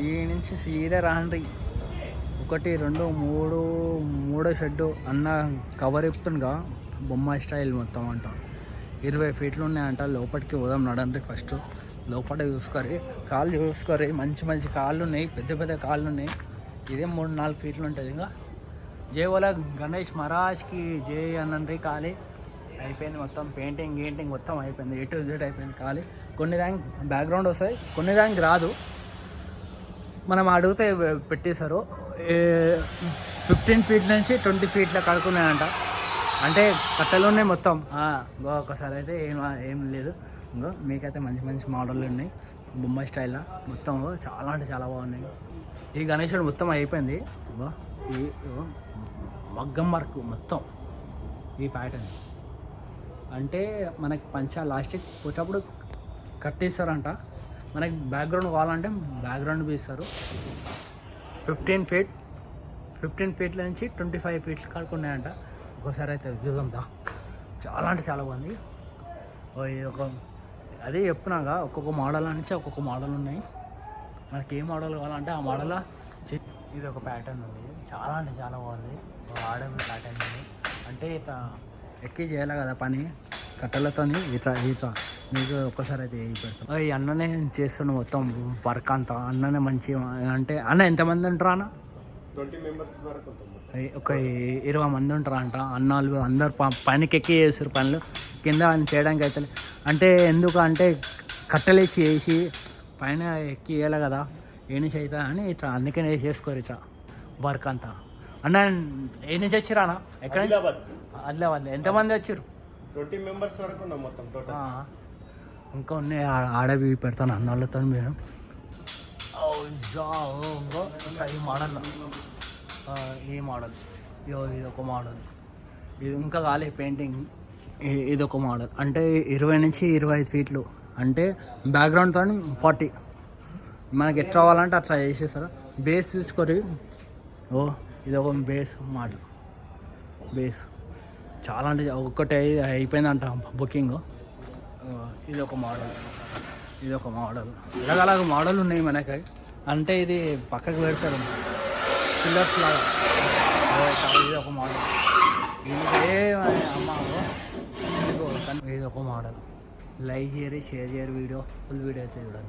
ఈ నుంచి సీదా రాండి. 1 2 3 మూడో షెడ్డు అన్న కవర్ ఇప్పుతుందిగా బొమ్మ స్టైల్ మొత్తం అంట. 20 ఫీట్లు ఉన్నాయంట. లోపలికి పోదాం నడండి. ఫస్ట్ లోపల చూసుకోరు, కాళ్ళు చూసుకోరు. మంచి మంచి కాళ్ళు ఉన్నాయి, పెద్ద పెద్ద కాళ్ళు ఉన్నాయి. ఇదే 3-4 ఫీట్లు ఉంటుంది. ఇంకా జై ఓలా గణేష్ మహారాజ్కి జై అనండి. ఖాళీ అయిపోయింది మొత్తం. పెయింటింగ్ మొత్తం అయిపోయింది. A to Z అయిపోయింది. ఖాళీ కొన్ని దానికి బ్యాక్గ్రౌండ్ వస్తాయి, కొన్ని దానికి రాదు. మనం అడిగితే పెట్టేశారు. 15 ఫీట్ నుంచి 20 ఫీట్ల కడుకున్నాయంట. అంటే కట్టెలు ఉన్నాయి మొత్తం. ఒకసారి అయితే ఏం లేదు. ఇంకో మీకైతే మంచి మంచి మోడళ్ళు ఉన్నాయి బొమ్మ స్టైల్లో మొత్తం. చాలా అంటే చాలా బాగున్నాయి. ఈ గణేశుడు మొత్తం అయిపోయింది. ఈ మగ్గం వర్క్ మొత్తం ఈ ప్యాటర్న్. అంటే మనకి పంచా లాస్టిక్ పోయేటప్పుడు కట్టేస్తారంట. మనకి బ్యాక్గ్రౌండ్ కావాలంటే బ్యాక్గ్రౌండ్ వేస్తారు. 15 ఫీట్ల నుంచి 25 ఫీట్లు కడుకున్నాయంట. ఒకసారి అయితే చూద్దాం దా. చాలా అంటే చాలా బాగుంది. అదే చెప్తున్నాగా, ఒక్కొక్క మోడల్ నుంచి ఒక్కొక్క మోడల్ ఉన్నాయి. మనకి ఏ మోడల్ కావాలంటే ఆ మోడల్. ఇది ఒక ప్యాటర్న్ ఉంది, చాలా అంటే చాలా బాగుంది. ఆడమి ప్యాటర్న్ ఉంది. అంటే ఇట్లా ఎక్కి చేయాలి కదా పని కట్టెలతో. ఇట్లా మీకు ఒక్కసారి అయితే పెడతాం. ఈ అన్ననే చేస్తున్న మొత్తం వర్క్ అంతా. అన్ననే మంచిగా. అంటే అన్న ఎంతమంది ఉంటారా అన్న? 20 మెంబర్స్ వరకు ఉంటుంది. ఒక 20 మంది ఉంటారా అంట. అన్నాళ్ళు అందరు పనికి ఎక్కి చేస్తారు పనులు. కింద చేయడానికి అయితే అంటే ఎందుకు అంటే కట్టెలేసి వేసి పైన ఎక్కి వేయాలి కదా, ఏ నుంచి అవుతుంది అని ఇట్లా అందుకనే చేసుకోరు ఇట్లా వర్క్ అంతా. అన్న ఏ నుంచి వచ్చిరా అన్న? ఎక్కడ? ఆదిలాబాద్. ఎంతమంది వచ్చారు? 20 మెంబర్స్ వరకు ఉన్నాం మొత్తం టోటల్. ఇంకా ఉన్నాయి ఆడవి పెడతాను అన్నాళ్ళతో. మేము ఈ మోడల్, ఈ మోడల్, ఇది ఒక మోడల్. ఇది ఇంకా కాలే పెయింటింగ్. ఇది ఒక మోడల్. అంటే 20 నుంచి 25 ఫీట్లు. అంటే బ్యాక్గ్రౌండ్తో 40. మనకి ఎట్లా కావాలంటే అట్లా చేసేస్తారు. బేస్ తీసుకొని ఇది ఒక బేస్ మోడల్. బేస్ చాలా అంటే ఒక్కటి అయిపోయిందంట బుకింగ్. ఇది ఒక మోడల్. ఇలాగ మోడల్ ఉన్నాయి మనకి. అంటే ఇది పక్కకు పెడతారు పిల్లర్స్ లాగా. ఇది ఒక మోడల్. ఇది ఒక మోడల్. లైక్ చేయరు, షేర్ చేయరు. ఫుల్ వీడియో అయితే చూడండి.